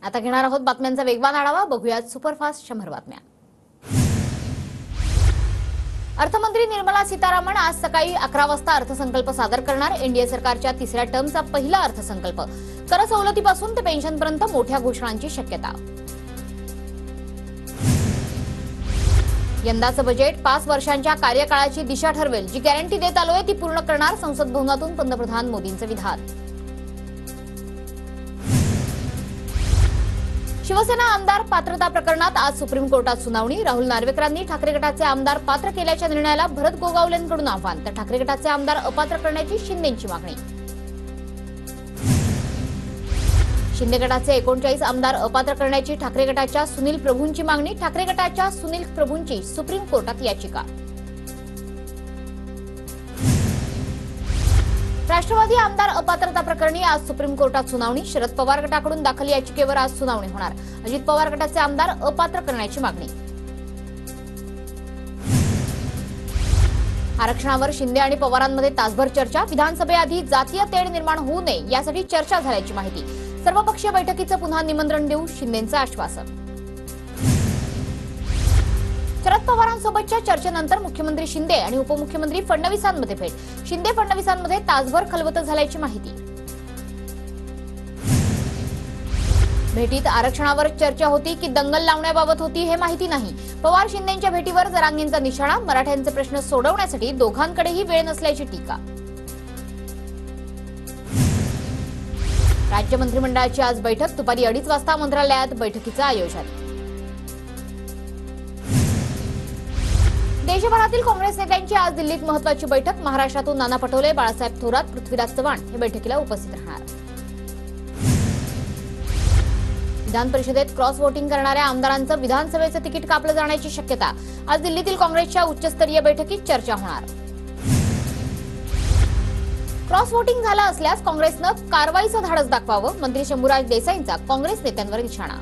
आता घेणार आहोत बातम्यांचा वेगवान आढावा. बघूयात सुपरफास्ट 100 बातम्या. अर्थमंत्री निर्मला सीतारामन आज सकाळी 11 वाजता अर्थसंकल्प सादर करणार. एनडीए सरकारच्या तिसऱ्या टर्मचा पहिला अर्थसंकल्प. कर सवलतीपासून ते पेन्शनपर्यंत मोठ्या घोषणांची शक्यता. यंदाचं बजेट 5 वर्षांच्या कार्यकाळाची दिशा ठरवेल. जी गॅरंटी देत आलोय ती पूर्ण करणार. संसद भवनातून पंतप्रधान मोदींचं विधान. शिवसेना आमदार पात्रता प्रकरणात आज सुप्रीम कोर्टात सुनावणी. राहुल नार्वेकरांनी ठाकरे गटाचे आमदार पात्र केल्याच्या निर्णयाला भरत गोगावलेंकडून आव्हान. तर ठाकरे गटाचे आमदार अपात्र करण्याची शिंदेंची मागणी. शिंदे गटाचे 39 आमदार अपात्र करण्याची ठाकरे गटाच्या सुनील प्रभूंची मागणी. ठाकरे गटाच्या सुनील प्रभूंची सुप्रीम कोर्टात याचिका. राष्ट्रवादी आमदार अपात्रता प्रकरणी आज सुप्रीम कोर्टात सुनावणी. शरद पवार गटाकडून दाखल याचिकेवर आज सुनावणी होणार. अजित पवार गटाचे आमदार अपात्र करण्याची मागणी. आरक्षणावर शिंदे आणि पवारांमध्ये तासभर चर्चा. विधानसभेआधी जातीय तेढ निर्माण होऊ नये यासाठी चर्चा झाल्याची माहिती. सर्वपक्षीय बैठकीचं पुन्हा निमंत्रण देऊ शिंदेंचं आश्वासन. शरद पवारांसोबतच्या चर्चेनंतर मुख्यमंत्री शिंदे आणि उपमुख्यमंत्री फडणवीसांमध्ये भेट. शिंदे फडणवीसांमध्ये तासभर खलबतं झाल्याची माहिती. भेटीत आरक्षणावर चर्चा होती की दंगल लावण्याबाबत होती हे माहिती नाही. पवार शिंदेंच्या भेटीवर जरांगेंचा निशाणा. मराठ्यांचे प्रश्न सोडवण्यासाठी दोघांकडेही वेळ नसल्याची टीका. राज्य मंत्रिमंडळाची आज बैठक. दुपारी 2:30 वाजता मंत्रालयात बैठकीचं आयोजन. देशभरातील काँग्रेस नेत्यांची आज दिल्लीत महत्त्वाची बैठक. महाराष्ट्रातून नाना पटोले, बाळासाहेब थोरात, पृथ्वीराज चव्हाण हे बैठकीला उपस्थित राहणार. विधान परिषदेत क्रॉस वोटिंग करणाऱ्या आमदारांचं विधानसभेचं तिकीट कापलं जाण्याची शक्यता. आज दिल्लीतील काँग्रेसच्या उच्चस्तरीय बैठकीत चर्चा होणार. क्रॉस वोटिंग झालं असल्यास काँग्रेसनं कारवाईचं धाडस दाखवावं. मंत्री शंभूराज देसाईंचा काँग्रेस नेत्यांवर निशाणा.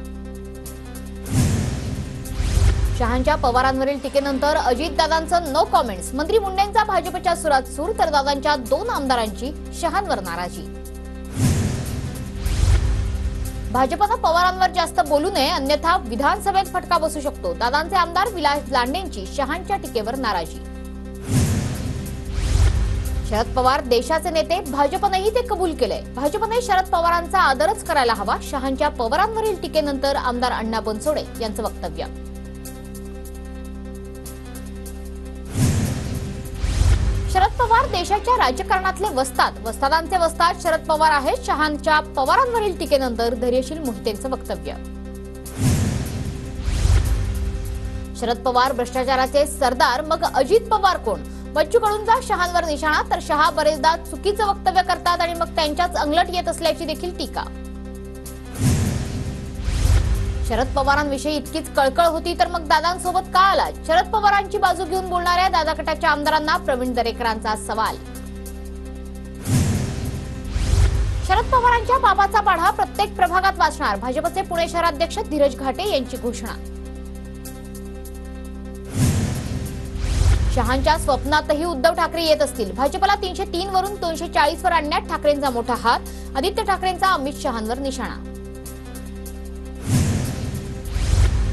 शहांच्या पवारांवरील टीकेनंतर अजितदादांचं नो कॉमेंट्स. मंत्री मुंडेंचा भाजपच्या सुरात सूर तर दादांच्या 2 आमदारांची शहांवर नाराजी. भाजपनं पवारांवर जास्त बोलू नये अन्यथा विधानसभेत फटका बसू शकतो. दादांचे आमदार विलास लांडेंची शहांच्या टीकेवर नाराजी. शरद पवार देशाचे नेते. भाजपनेही ते कबूल केलंय. भाजपने शरद पवारांचा आदरच करायला हवा. शहांच्या पवारांवरील टीकेनंतर आमदार अण्णा बनसोडे यांचं वक्तव्य. शरद पवार देशाच्या राजकारणातले वस्ताद. वस्तादांचे वस्ताद शरद पवार आहेत. शहांच्या पवारांवरील टीकेनंतर धैर्यशील मोहितेंचं वक्तव्य. शरद पवार भ्रष्टाचाराचे सरदार मग अजित पवार कोण? बच्चू कडूंचा शहांवर निशाणा. तर शहा बरेचदा चुकीचं वक्तव्य करतात आणि मग त्यांच्याच अंगलट येत असल्याची देखील टीका. शरद पवारांविषयी इतकीच कळकळ होती तर मग दादांसोबत का आला? शरद पवारांची बाजू घेऊन बोलणाऱ्या दादा गटाच्या आमदारांना प्रवीण दरेकरांचा सवाल. शरद पवारांच्या बाबाचा पाढा प्रत्येक प्रभागात वाचणार. भाजपचे पुणे शहराध्यक्ष धीरज घाटे यांची घोषणा. शहांच्या स्वप्नातही उद्धव ठाकरे येत असतील. भाजपला 303 वरून 240 वर आणण्यात ठाकरेंचा मोठा हात. आदित्य ठाकरेंचा अमित शहांवर निशाणा.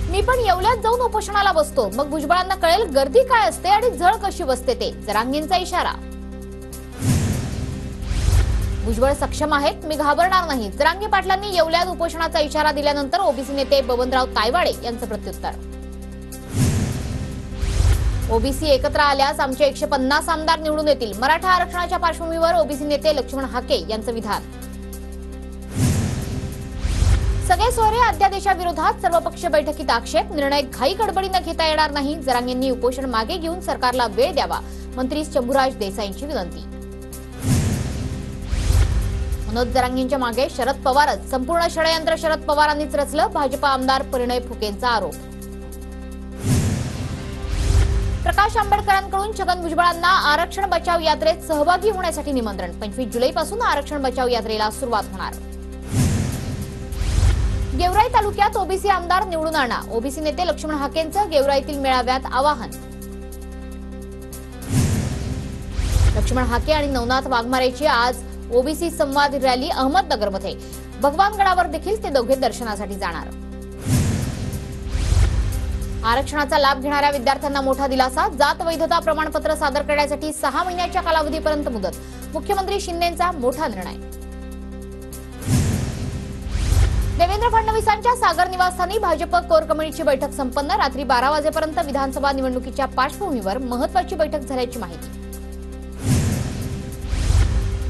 मी पण येवल्यात जाऊन उपोषणाला बसतो. मग भुजबळांना कळेल गर्दी काय असते आणि झळ कशी बसते ते. जरांगेंचा इशारा. भुजबळ सक्षम आहेत. मी घाबरणार नाही. जरांगे पाटलांनी येवल्यात उपोषणाचा इशारा दिल्यानंतर ओबीसी नेते बबनराव तायवाडे यांचं प्रत्युत्तर. ओबीसी एकत्र आल्यास आमचे 150 आमदार निवडून येतील. मराठा आरक्षणाच्या पार्श्वभूमीवर ओबीसी नेते लक्ष्मण हाके यांचं विधान. सगळे सोयरे अध्यादेशाविरोधात सर्वपक्षीय बैठकीत आक्षेप. निर्णय घाई गडबडीने घेता येणार नाही. जरांगेंनी उपोषण मागे घेऊन सरकारला वेळ द्यावा. मंत्री शंभूराज देसाईंची विनंती. मनोज जरांगेंच्या मागे शरद पवारच. संपूर्ण षडयंत्र शरद पवारांनीच रचलं. भाजप आमदार परिणय फुकेंचा आरोप. प्रकाश आंबेडकरांकडून छगन भुजबळांना आरक्षण बचाव यात्रेत सहभागी होण्यासाठी निमंत्रण. 25 जुलैपासून आरक्षण बचाव यात्रेला सुरुवात होणार. गेवराई तालुक्यात ओबीसी आमदार निवडून आणा. ओबीसी नेते लक्ष्मण हाकेंचं गेवराईतील मेळाव्यात आवाहन. लक्ष्मण हाके आणि नवनाथ वाघमारेची आज ओबीसी संवाद रॅली अहमदनगरमध्ये. भगवानगडावर देखील ते दोघे दर्शनासाठी जाणार। आरक्षणाचा लाभ घेणाऱ्या विद्यार्थ्यांना मोठा दिलासा, जात वैधता प्रमाणपत्र सादर करण्यासाठी 6 महिन्याच्या कालावधीपर्यंत मुदत, मुख्यमंत्री शिंदेंचा मोठा निर्णय। देवेंद्र फडणवीसांच्या सागर निवासस्थानी भाजप कोर कमिटीची बैठक संपन्न, रात्री 12 वाजेपर्यंत विधानसभा निवडणुकीच्या पार्श्वभूमीवर महत्त्वाची बैठक झाल्याची माहिती।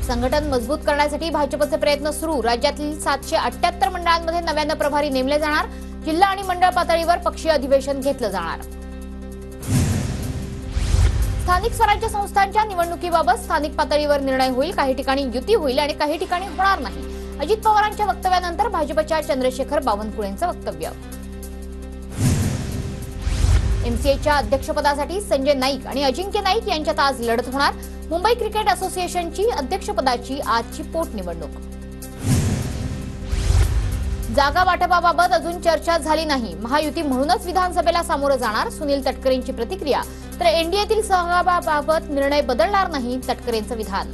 संघटन मजबूत करण्यासाठी भाजपचे प्रयत्न सुरू, राज्यातील 778 मंडळांमध्ये नव्यानं प्रभारी नेमले जाणार, जिल्हा आणि मंडळ पातळीवर पक्षीय अधिवेशन घेतलं जाणार। स्थानिक स्वराज्य संस्थांच्या निवडणुकीबाबत स्थानिक पातळीवर निर्णय होईल, काही ठिकाणी युती होईल आणि काही ठिकाणी होणार नाही, अजित पवारांच्या वक्तव्यानंतर भाजपच्या चंद्रशेखर बावनकुळेंचं वक्तव्य। एमसीएच्या अध्यक्षपदासाठी संजय नाईक आणि अजिंक्य नाईक यांच्यात आज लढत होणार, मुंबई क्रिकेट असोसिएशनची अध्यक्षपदाची आजची पोटनिवडणूक। जागा वाटपाबाबत अजून चर्चा झाली नाही, महायुती म्हणूनच विधानसभेला सामोरं जाणार, सुनील तटकरेंची प्रतिक्रिया, तर एनडीएतील सहभागाबाबत निर्णय बदलणार नाही, तटकरेंचं विधान।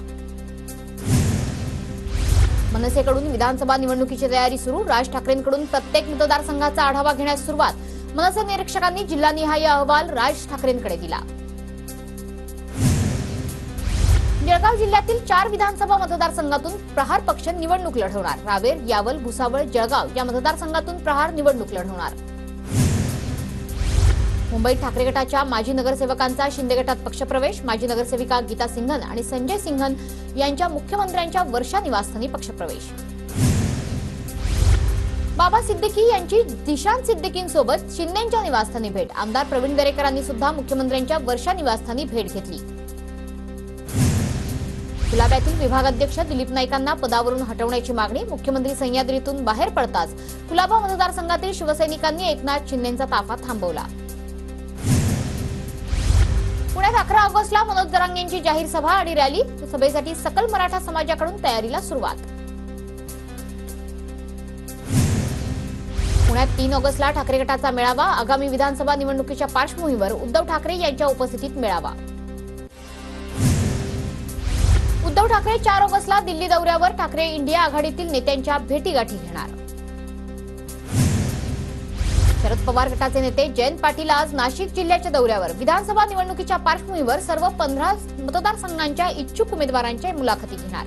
मनसेकडून विधानसभा निवडणुकीची तयारी सुरू, राज ठाकरेंकडून प्रत्येक मतदारसंघाचा आढावा घेण्यास सुरुवात, मनसे निरीक्षकांनी जिल्हानिहाय अहवाल राज ठाकरेंकडे दिला। जळगाव जिल्ह्यातील 4 विधानसभा मतदारसंघातून प्रहार पक्ष निवडणूक लढवणार, रावेर, यावल, भुसावळ, जळगाव या मतदारसंघातून प्रहार निवडणूक लढवणार। मुंबईत ठाकरे गटाच्या माजी नगरसेवकांचा शिंदे गटात पक्षप्रवेश, माजी नगरसेविका गीता सिंघन आणि संजय सिंघन यांच्या मुख्यमंत्र्यांच्या वर्षा निवासस्थानी पक्षप्रवेश। बाबा सिद्दीकी यांची दिशांत सिद्दीकींसोबत शिंदेंच्या निवासस्थानी भेट, आमदार प्रवीण दरेकरांनी सुद्धा मुख्यमंत्र्यांच्या वर्षा निवासस्थानी भेट घेतली। कुलाब्यातील विभागाध्यक्ष दिलीप नाईकांना पदावरून हटवण्याची मागणी, मुख्यमंत्री सह्याद्रीतून बाहेर पडताच कुलाबा मतदारसंघातील शिवसैनिकांनी एकनाथ शिंदेंचा ताफा थांबवला। पुण्यात 11 ऑगस्टला मनोज जरांगेंची जाहीर सभा आणि रॅली, सभेसाठी सकल मराठा समाजाकडून तयारीला सुरुवात। पुण्यात 3 ऑगस्टला ठाकरे गटाचा मेळावा, आगामी विधानसभा निवडणुकीच्या पार्श्वभूमीवर उद्धव ठाकरे यांच्या उपस्थितीत मेळावा। उद्धव ठाकरे 4 ऑगस्टला दिल्ली दौऱ्यावर, ठाकरे इंडिया आघाडीतील नेत्यांच्या भेटीगाठी घेणार। शरद पवार गटाचे नेते जयंत पाटील आज नाशिक जिल्ह्याच्या दौऱ्यावर, विधानसभा निवडणुकीच्या पार्श्वभूमीवर सर्व 15 मतदारसंघांच्या इच्छुक उमेदवारांच्या मुलाखती घेणार।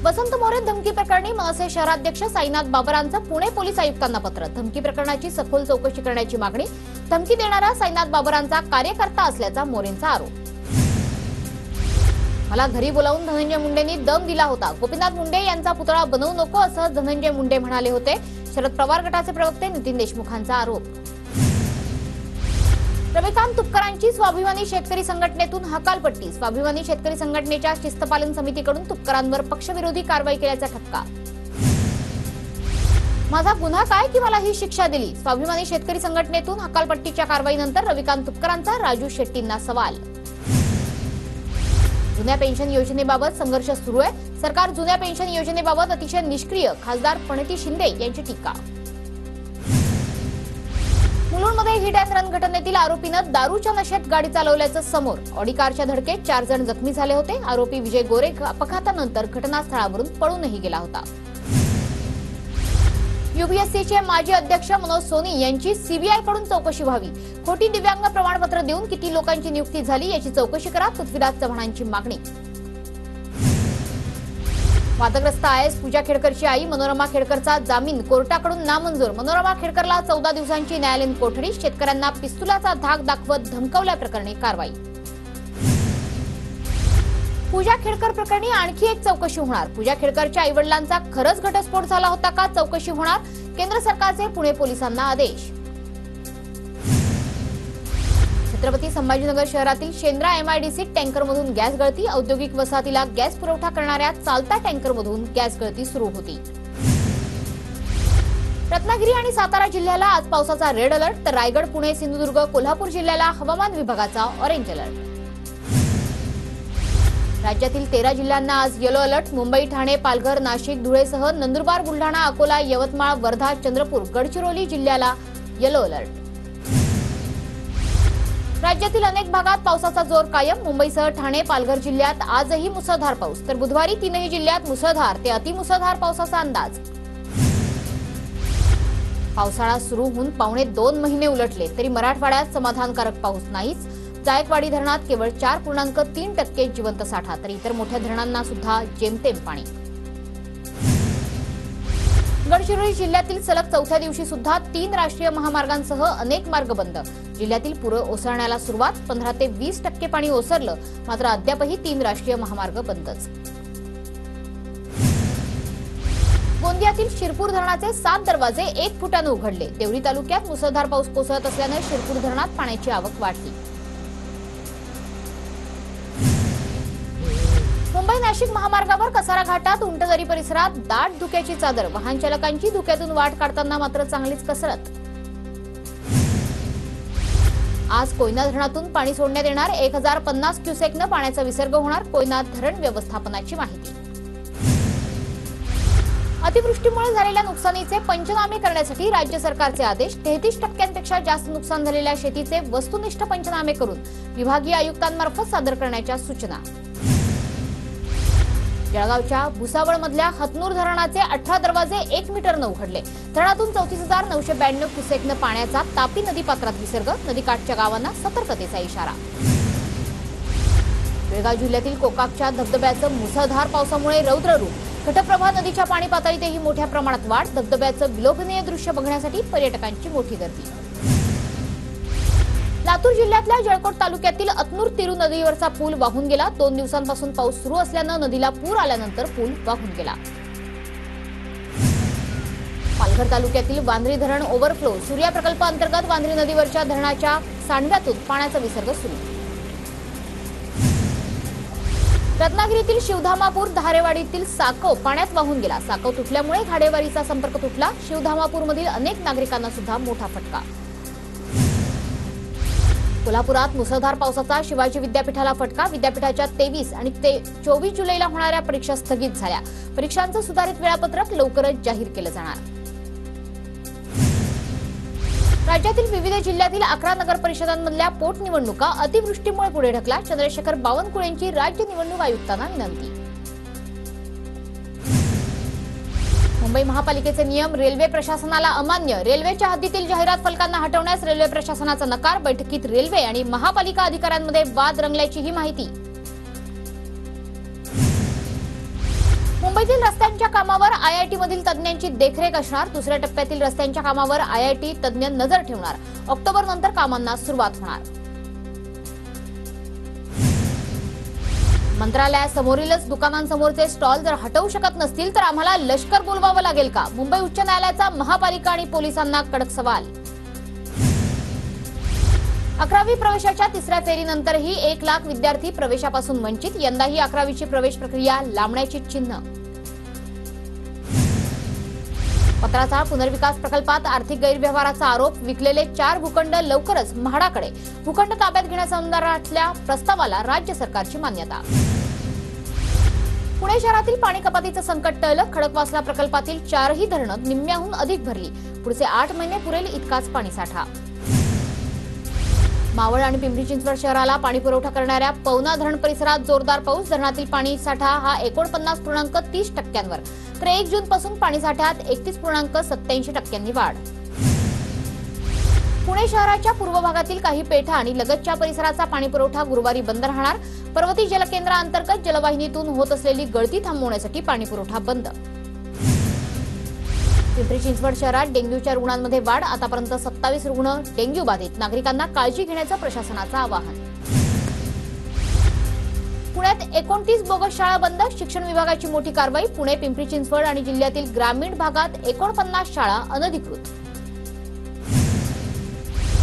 वसंत मोरे धमकी प्रकरणी मनसे शहराध्यक्ष साईनाथ बाबरांचं पुणे पोलीस आयुक्तांना पत्र, धमकी प्रकरणाची सखोल चौकशी करण्याची मागणी, धमकी देणारा साईनाथ बाबरांचा कार्यकर्ता असल्याचा मोरेंचा आरोप। मला घरी बोलावून धनंजय मुंडेंनी दम दिला होता, गोपीनाथ मुंडे यांचा पुतळा बनवू नको असं धनंजय मुंडे म्हणाले होते, शरद पवार गटाचे प्रवक्ते नितीन देशमुखांचा आरोप। रविकांत तुपकरांची स्वाभिमानी शेतकरी संघटनेतून हकालपट्टी, स्वाभिमानी शेतकरी संघटनेच्या शिस्तपालन समितीकडून तुपकरांवर पक्षविरोधी कारवाई केल्याचा ठपका। माझा गुन्हा काय की मला ही शिक्षा दिली, स्वाभिमानी शेतकरी संघटनेतून हकालपट्टीच्या कारवाईनंतर रविकांत तुपकरांचा राजू शेट्टींना सवाल। जुन्या पेन्शन योजनेबाबत संघर्ष सुरू आहे, सरकार जुन्या पेन्शन योजनेबाबत अतिशय निष्क्रिय, खासदार प्रणिती शिंदे यांची टीका। मुलुंडमध्ये हिट अँड रन घटनेतील आरोपीनं दारूच्या नशेत गाडी चालवल्याचं समोर, ऑडी कारच्या धडकेत 4 जण जखमी झाले होते, आरोपी विजय गोरे अपघातानंतर घटनास्थळावरून पळूनही गेला होता। यूपीएससीचे माजी अध्यक्ष मनोज सोनी यांची सीबीआय कडून चौकशी व्हावी, खोटी दिव्यांग प्रमाणपत्र देऊन किती लोकांची नियुक्ती झाली याची चौकशी करा, पृथ्वीराज चव्हाणांची मागणी। वादग्रस्त आयएस पूजा खेडकरची आई मनोरमा खेडकरचा जामीन कोर्टाकडून नामंजूर, मनोरमा खेडकरला 14 दिवसांची न्यायालयीन कोठडी, शेतकऱ्यांना पिस्तुलाचा धाक दाखवत धमकावल्याप्रकरणी कारवाई। पूजा खेडकर प्रकरणी आणखी एक चौकशी होणार, पूजा खेडकरच्या आईवडिलांचा खरंच घटस्फोट झाला होता का, चौकशी होणार, केंद्र सरकारचे पुणे पोलिसांना आदेश। छत्रपती संभाजीनगर शहरातील शेंद्रा एमआयडीसी टँकरमधून गॅस गळती, औद्योगिक वसाहतीला गॅस पुरवठा करणाऱ्या चालत्या टँकरमधून गॅस गळती सुरू होती। रत्नागिरी आणि सातारा जिल्ह्याला आज पावसाचा रेड अलर्ट, तर रायगड, पुणे, सिंधुदुर्ग, कोल्हापूर जिल्ह्याला हवामान विभागाचा ऑरेंज अलर्ट। राज्यातील 13 जिल्ह्यांना आज येलो अलर्ट, मुंबई, ठाणे, पालघर, नाशिक, धुळेसह नंदुरबार, बुलढाणा, अकोला, यवतमाळ, वर्धा, चंद्रपूर, गडचिरोली जिल्ह्याला येलो अलर्ट। राज्यातील अनेक भागात पावसाचा जोर कायम. मुंबईसह ठाणे, पालघर जिल्ह्यात आजही मुसळधार पाऊस, तर बुधवारी तीनही जिल्ह्यात मुसळधार ते अतिमुसळधार पावसाचा अंदाज. पावसाळा सुरू होऊन पावणे 2 महिने उलटले तरी मराठवाड्यात समाधानकारक पाऊस नाहीच. जायकवाडी धरणात केवळ 4.3% जिवंत साठा, तर इतर मोठ्या धरणांना सुद्धा जेमतेम पाणी. गडचिरोली जिल्ह्यातील सलग चौथ्या दिवशी सुद्धा 3 राष्ट्रीय महामार्गांसह अनेक मार्ग बंद. जिल्ह्यातील पुरं ओसरण्याला सुरुवात. 15 ते 20% पाणी ओसरलं, मात्र अद्यापही 3 राष्ट्रीय महामार्ग बंदच. गोंदियातील शिरपूर धरणाचे 7 दरवाजे 1 फुटानं उघडले. देवरी तालुक्यात मुसळधार पाऊस कोसळत असल्यानं शिरपूर धरणात पाण्याची आवक वाढली. मुंबई नाशिक महामार्गावर कसारा घाटात उंटदरी परिसरात दाट धुक्याची चादर. वाहन चालकांची धुक्यातून वाट काढताना मात्र चांगलीच कसरत. आज कोयना धरणातून पाणी सोडण्यात येणार. 1050 क्युसेकनं पाण्याचा विसर्ग होणार. कोयना धरण व्यवस्थापनाची माहिती. अतिवृष्टीमुळे झालेल्या नुकसानीचे पंचनामे करण्यासाठी राज्य सरकारचे आदेश. 33% जास्त नुकसान झालेल्या शेतीचे वस्तुनिष्ठ पंचनामे करून विभागीय आयुक्तांमार्फत सादर करण्याच्या सूचना. जळगावच्या भुसावळमधल्या हतनूर धरणाचे 18 दरवाजे 1 मीटरनं उघडले. धरणातून 34,992 क्युसेकनं पाण्याचा तापी नदीपात्रात विसर्ग. नदीकाठच्या गावांना सतर्कतेचा इशारा. बेळगाव जिल्ह्यातील कोकाकच्या धबधब्याचं मुसळधार पावसामुळे रौद्ररूप. घटप्रभा नदीच्या पाणी पातळीतही मोठ्या प्रमाणात वाढ. धबधब्याचं विलोभनीय दृश्य बघण्यासाठी पर्यटकांची मोठी गर्दी. लातूर जिल्ह्यातल्या जळकोट तालुक्यातील अतनूर तिरू नदीवरचा पूल वाहून गेला. 2 दिवसांपासून पाऊस सुरू असल्यानं नदीला पूर आल्यानंतर पूल वाहून गेला. पालघर तालुक्यातील वांद्री धरण ओव्हरफ्लो. सूर्या प्रकल्प अंतर्गत वांद्री नदीवरच्या धरणाच्या सांडव्यातून पाण्याचा विसर्ग सुरू. रत्नागिरीतील शिवधामापूर धारेवाडीतील साकव पाण्यात वाहून गेला. साकव तुटल्यामुळे घाडेवारीचा संपर्क तुटला. शिवधामापूरमधील अनेक नागरिकांना सुद्धा मोठा फटका. कोल्हापुरात मुसळधार पावसाचा शिवाजी विद्यापीठाला फटका. विद्यापीठाच्या 23 आणि 24 जुलैला होणाऱ्या परीक्षा स्थगित झाल्या. परीक्षांचं सुधारित वेळापत्रक लवकरच जाहीर केलं जाणार. राज्यातील विविध जिल्ह्यातील 11 नगर परिषदांमधल्या पोटनिवडणुका अतिवृष्टीमुळे पुढे ढकला. चंद्रशेखर बावनकुळेंची राज्य निवडणूक आयुक्तांना विनंती. मुंबई महापालिकेचे नियम रेल्वे प्रशासनाला अमान्य. रेल्वेच्या हद्दीतील जाहिरात फलकांना हटवण्यास रेल्वे प्रशासनाचा नकार. बैठकीत रेल्वे आणि महापालिका अधिकाऱ्यांमध्ये वाद रंगल्याचीही माहिती. मुंबईतील रस्त्यांच्या कामावर आयआयटी मधील तज्ज्ञांची देखरेख असणार. दुसऱ्या टप्प्यातील रस्त्यांच्या कामावर आयआयटी तज्ज्ञ नजर ठेवणार. ऑक्टोबर नंतर कामांना सुरुवात होणार. मंत्रालयासमोरीलच दुकानांसमोरचे स्टॉल जर हटवू शकत नसतील तर आम्हाला लष्कर बोलवावं लागेल का? मुंबई उच्च न्यायालयाचा महापालिका आणि पोलिसांना कडक सवाल. 11वी प्रवेशाच्या तिसऱ्या फेरीनंतरही 1 लाख विद्यार्थी प्रवेशापासून वंचित. यंदाही 11वीची प्रवेश प्रक्रिया लांबण्याची चिन्ह. पत्राचाळ पुनर्विकास प्रकल्पात आर्थिक गैरव्यवहाराचा आरोप. विकलेले 4 भूखंड लवकरच म्हाडाकडे. भूखंड ताब्यात घेण्यासंदर्भातल्या प्रस्तावाला राज्य सरकारची मान्यता. पुणे शहरातील पाणी कपातीचं संकट टळलं. खडकवासला प्रकल्पातील 4ही धरणं निम्म्याहून अधिक भरली. पुढचे 8 महिने पुरेल इतकाच पाणीसाठा. मावळ आणि पिंपरी चिंचवड शहराला पाणी पुरवठा करणाऱ्या पवना धरण परिसरात जोरदार पाऊस. धरणातील पाणीसाठा हा 49.30%वर, तर 1 जूनपासून पाणीसाठ्यात 31.87% वाढ. पुणे शहराच्या पूर्व भागातील काही पेठा आणि लगतच्या परिसराचा पाणीपुरवठा गुरुवारी बंद राहणार. पर्वती जलकेंद्राअंतर्गत जलवाहिनीतून होत असलेली गळती थांबवण्यासाठी पाणीपुरवठा बंद. पिंपरी चिंचवड शहरात डेंग्यूच्या रुग्णांमध्ये वाढ. आतापर्यंत 27 रुग्ण डेंग्यू बाधित. नागरिकांना काळजी घेण्याचं प्रशासनाचं आवाहन. पुण्यात 29 बोगस शाळा बंद. शिक्षण विभागाची मोठी कारवाई. पुणे, पिंपरी चिंचवड आणि जिल्ह्यातील ग्रामीण भागात 49 शाळा अनधिकृत.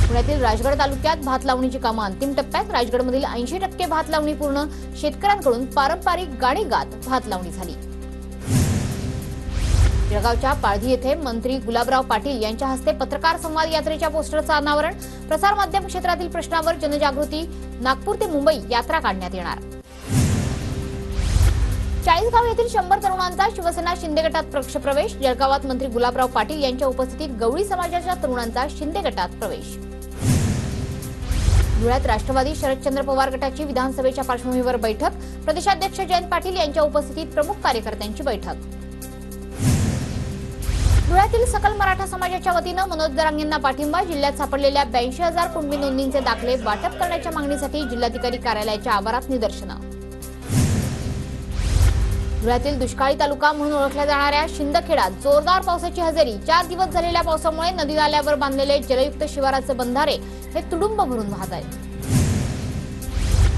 पुण्यातील राजगड तालुक्यात भात लावणीची कामं अंतिम टप्प्यात. राजगडमधील 80% भात लावणी पूर्ण. शेतकऱ्यांकडून पारंपरिक गाणी गात भात लावणी झाली. जळगावच्या पाळधी येथे मंत्री गुलाबराव पाटील यांच्या हस्ते पत्रकार संवाद यात्रेच्या पोस्टरचं अनावरण. प्रसारमाध्यम क्षेत्रातील प्रश्नावर जनजागृती. नागपूर ते मुंबई यात्रा काढण्यात येणार. चाळीसगाव येथील 100 तरुणांचा शिवसेना शिंदे गटात पक्षप्रवेश. जळगावात मंत्री गुलाबराव पाटील यांच्या उपस्थितीत गवळी समाजाच्या तरुणांचा शिंदे गटात प्रवेश. धुळ्यात राष्ट्रवादी शरदचंद्र पवार गटाची विधानसभेच्या पार्श्वभूमीवर बैठक, प्रदेशाध्यक्ष जयंत पाटील यांच्या उपस्थितीत प्रमुख कार्यकर्त्यांची बैठक। धुळ्यातील सकल मराठा समाजाच्या वतीनं मनोज जरांगेंना पाठिंबा, जिल्ह्यात सापडलेल्या 82,000 कुणबी नोंदींचे दाखले वाटप करण्याच्या मागणीसाठी जिल्हाधिकारी कार्यालयाच्या आवारात निदर्शनं। धुळ्यातील दुष्काळी तालुका म्हणून ओळखल्या जाणाऱ्या शिंदखेडात जोरदार पावसाची हजेरी। 4 दिवस झालेल्या पावसामुळे नदी नाल्यावर बांधलेले जलयुक्त शिवाराचे बंधारे हे तुडुंब भरून वाहत आहेत।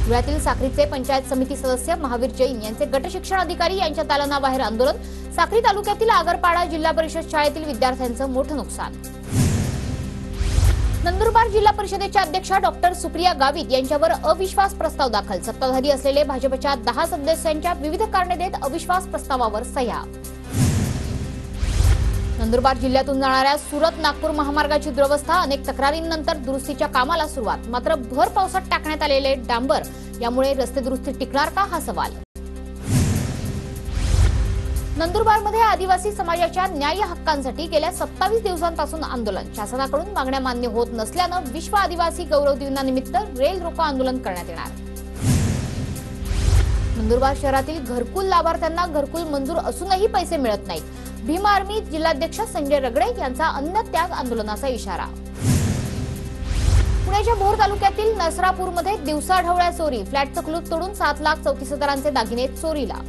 धुळ्यातील साक्रीचे पंचायत समिती सदस्य महावीर जैन यांचे गट शिक्षण अधिकारी यांच्या दालनाबाहेर आंदोलन। साक्री तालुक्यातील आगरपाडा जिल्हा परिषद शाळेतील विद्यार्थ्यांचं मोठं नुकसान। नंदुरबार जिल्हा परिषदेच्या अध्यक्षा डॉक्टर सुप्रिया गावित यांच्यावर अविश्वास प्रस्ताव दाखल। सत्ताधारी असलेले भाजपच्या 10 सदस्यांच्या विविध कारणे देत अविश्वास प्रस्तावावर सह्या। नंदुरबार जिल्ह्यातून जाणाऱ्या सुरत नागपूर महामार्गाची दुरवस्था, अनेक तक्रारींनंतर दुरुस्तीच्या कामाला सुरुवात। मात्र भर पावसात टाकण्यात आलेले डांबर यामुळे रस्ते दुरुस्ती टिकणार का हा सवाल। नंदुरबारमध्ये आदिवासी समाजाच्या न्याय हक्कांसाठी गेल्या 27 दिवसांपासून आंदोलन। शासनाकडून मागण्या मान्य होत नसल्यानं विश्व आदिवासी गौरव दिनानिमित्त रेल रोको आंदोलन करण्यात येणार। नंदुरबार शहरातील घरकुल लाभार्थ्यांना घरकुल मंजूर असूनही पैसे मिळत नाहीत। भीम आर्मी जिल्हाध्यक्ष संजय रगडे यांचा अन्न त्याग आंदोलनाचा इशारा। पुण्याच्या भोर तालुक्यातील नसरापूरमध्ये दिवसाढवळ्या चोरी, फ्लॅटचं कुलूप तोडून 7,34,000चे दागिने चोरीला।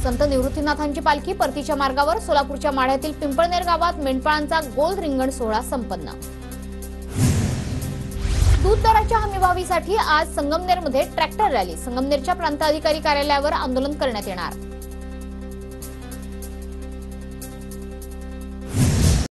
संत निवृत्तीनाथांची पालखी परतीच्या मार्गावर, सोलापूरच्या माढ्यातील पिंपळनेर गावात मेंढपाळांचा गोल रिंगण सोहळा संपन्न। दूध दराच्या हमीभावासाठी आज संगमनेरमध्ये ट्रॅक्टर रॅली, संगमनेरच्या प्रांत अधिकारी कार्यालयावर आंदोलन करण्यात येणार।